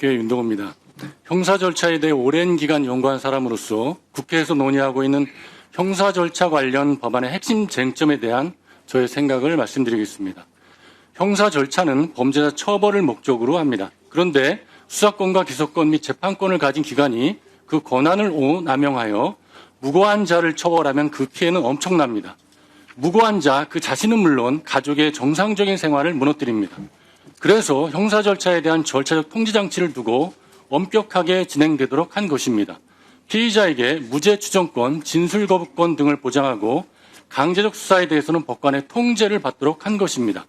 대한민국교회 윤동호입니다. 형사 절차에 대해 오랜 기간 연구한 사람으로서 국회에서 논의하고 있는 형사 절차 관련 법안의 핵심 쟁점에 대한 저의 생각을 말씀드리겠습니다. 형사 절차는 범죄자 처벌을 목적으로 합니다. 그런데 수사권과 기소권 및 재판권을 가진 기관이 그 권한을 남용하여 무고한 자를 처벌하면 그 피해는 엄청납니다. 무고한 자 그 자신은 물론 가족의 정상적인 생활을 무너뜨립니다. 그래서 형사 절차에 대한 절차적 통제 장치를 두고 엄격하게 진행되도록 한 것입니다. 피의자에게 무죄 추정권, 진술 거부권 등을 보장하고 강제적 수사에 대해서는 법관의 통제를 받도록 한 것입니다.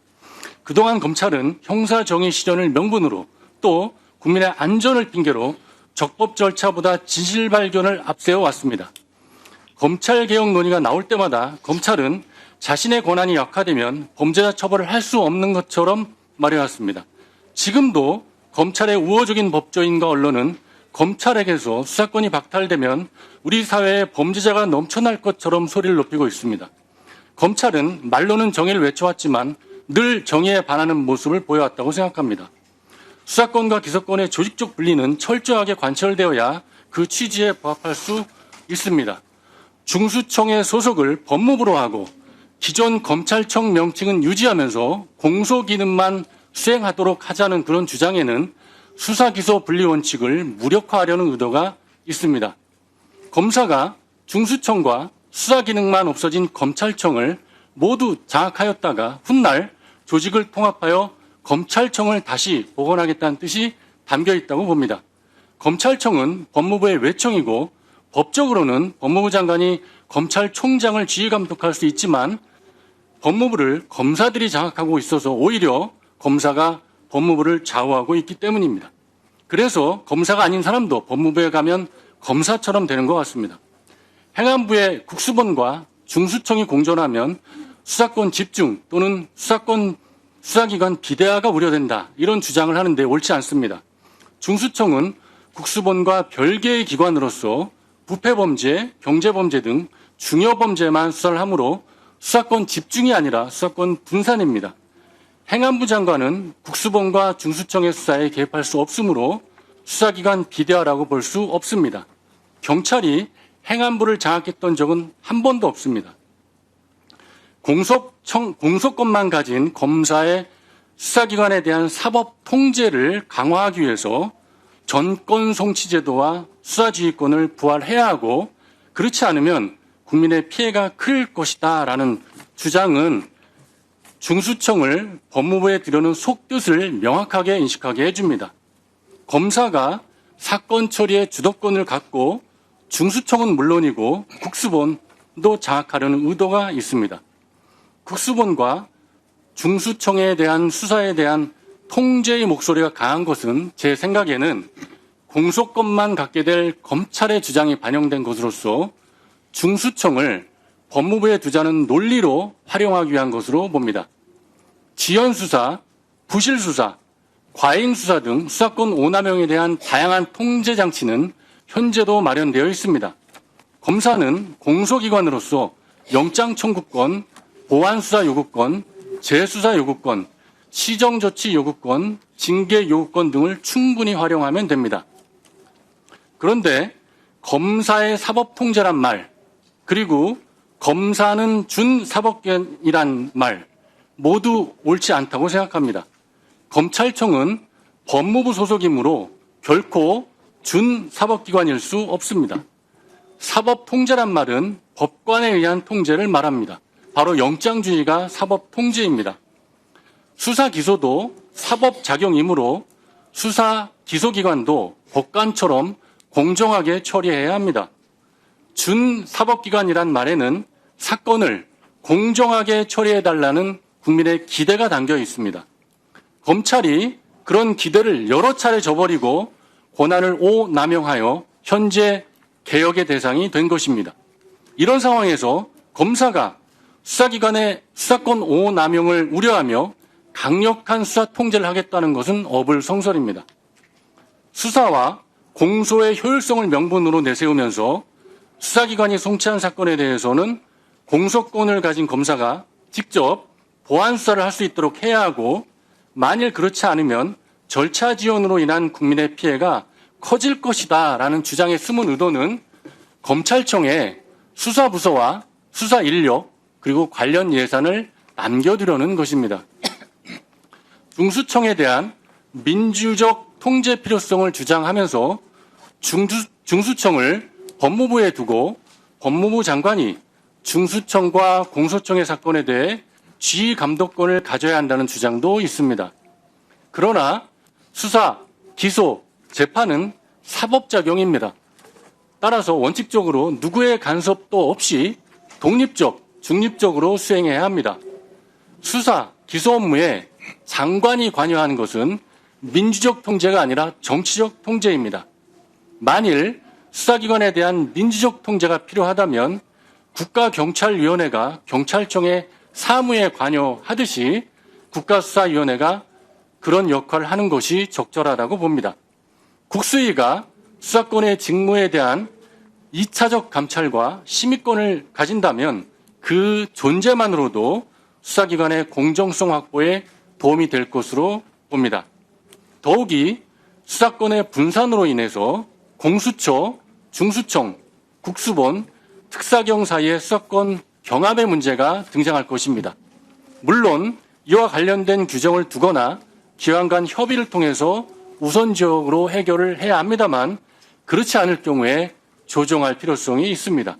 그동안 검찰은 형사 정의 실현을 명분으로 또 국민의 안전을 핑계로 적법 절차보다 진실 발견을 앞세워 왔습니다. 검찰개혁 논의가 나올 때마다 검찰은 자신의 권한이 약화되면 범죄자 처벌을 할 수 없는 것처럼 말해왔습니다. 지금도 검찰의 우호적인 법조인과 언론은 검찰에게서 수사권이 박탈되면 우리 사회에 범죄자가 넘쳐날 것처럼 소리를 높이고 있습니다. 검찰은 말로는 정의를 외쳐왔지만 늘 정의에 반하는 모습을 보여왔다고 생각합니다. 수사권과 기소권의 조직적 분리는 철저하게 관철되어야 그 취지에 부합할 수 있습니다. 중수청의 소속을 법무부로 하고 기존 검찰청 명칭은 유지하면서 공소기능만 수행하도록 하자는 그런 주장에는 수사기소 분리 원칙을 무력화하려는 의도가 있습니다. 검사가 중수청과 수사기능만 없어진 검찰청을 모두 장악하였다가 훗날 조직을 통합하여 검찰청을 다시 복원하겠다는 뜻이 담겨 있다고 봅니다. 검찰청은 법무부의 외청이고 법적으로는 법무부 장관이 검찰총장을 지휘 감독할 수 있지만 법무부를 검사들이 장악하고 있어서 오히려 검사가 법무부를 좌우하고 있기 때문입니다. 그래서 검사가 아닌 사람도 법무부에 가면 검사처럼 되는 것 같습니다. 행안부의 국수본과 중수청이 공존하면 수사권 집중 또는 수사기관 비대화가 우려된다. 이런 주장을 하는데 옳지 않습니다. 중수청은 국수본과 별개의 기관으로서 부패범죄, 경제범죄 등 중요범죄만 수사를 하므로 수사권 집중이 아니라 수사권 분산입니다. 행안부 장관은 국수본과 중수청의 수사에 개입할 수 없으므로 수사기관 비대화라고 볼 수 없습니다. 경찰이 행안부를 장악했던 적은 한 번도 없습니다. 공소권만 가진 검사의 수사기관에 대한 사법 통제를 강화하기 위해서 전권 송치제도와 수사지휘권을 부활해야 하고 그렇지 않으면 국민의 피해가 클 것이다라는 주장은 중수청을 법무부에 들여놓은 속뜻을 명확하게 인식하게 해줍니다. 검사가 사건 처리의 주도권을 갖고 중수청은 물론이고 국수본도 장악하려는 의도가 있습니다. 국수본과 중수청에 대한 수사에 대한 통제의 목소리가 강한 것은 제 생각에는 공소권만 갖게 될 검찰의 주장이 반영된 것으로서 중수청을 법무부에 두자는 논리로 활용하기 위한 것으로 봅니다. 지연수사, 부실수사, 과잉수사 등 수사권 오남용에 대한 다양한 통제 장치는 현재도 마련되어 있습니다. 검사는 공소기관으로서 영장 청구권, 보완수사 요구권, 재수사 요구권, 시정조치 요구권, 징계 요구권 등을 충분히 활용하면 됩니다. 그런데 검사의 사법통제란 말, 그리고 검사는 준사법권이란 말 모두 옳지 않다고 생각합니다. 검찰청은 법무부 소속이므로 결코 준사법기관일 수 없습니다. 사법통제란 말은 법관에 의한 통제를 말합니다. 바로 영장주의가 사법통제입니다. 수사기소도 사법작용이므로 수사기소기관도 법관처럼 공정하게 처리해야 합니다. 준사법기관이란 말에는 사건을 공정하게 처리해달라는 국민의 기대가 담겨 있습니다. 검찰이 그런 기대를 여러 차례 저버리고 권한을 오남용하여 현재 개혁의 대상이 된 것입니다. 이런 상황에서 검사가 수사기관의 수사권 오남용을 우려하며 강력한 수사 통제를 하겠다는 것은 어불성설입니다. 수사와 공소의 효율성을 명분으로 내세우면서 수사기관이 송치한 사건에 대해서는 공소권을 가진 검사가 직접 보완 수사를 할 수 있도록 해야 하고 만일 그렇지 않으면 절차 지연으로 인한 국민의 피해가 커질 것이다라는 주장의 숨은 의도는 검찰청에 수사부서와 수사 인력 그리고 관련 예산을 남겨두려는 것입니다. 중수청에 대한 민주적 통제 필요성을 주장하면서 중수청을 법무부에 두고 법무부 장관이 중수청과 공소청의 사건에 대해 지휘 감독권을 가져야 한다는 주장도 있습니다. 그러나 수사, 기소, 재판은 사법작용입니다. 따라서 원칙적으로 누구의 간섭도 없이 독립적, 중립적으로 수행해야 합니다. 수사, 기소 업무에 장관이 관여하는 것은 민주적 통제가 아니라 정치적 통제입니다. 만일 수사기관에 대한 민주적 통제가 필요하다면 국가경찰위원회가 경찰청의 사무에 관여하듯이 국가수사위원회가 그런 역할을 하는 것이 적절하다고 봅니다. 국수위가 수사권의 직무에 대한 2차적 감찰과 심의권을 가진다면 그 존재만으로도 수사기관의 공정성 확보에 도움이 될 것으로 봅니다. 더욱이 수사권의 분산으로 인해서 공수처, 중수청, 국수본, 특사경 사이의 수사권 경합의 문제가 등장할 것입니다. 물론 이와 관련된 규정을 두거나 기관 간 협의를 통해서 우선적으로 해결을 해야 합니다만 그렇지 않을 경우에 조정할 필요성이 있습니다.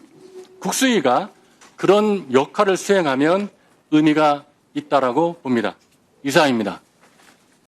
국수위가 그런 역할을 수행하면 의미가 있다라고 봅니다. 이상입니다.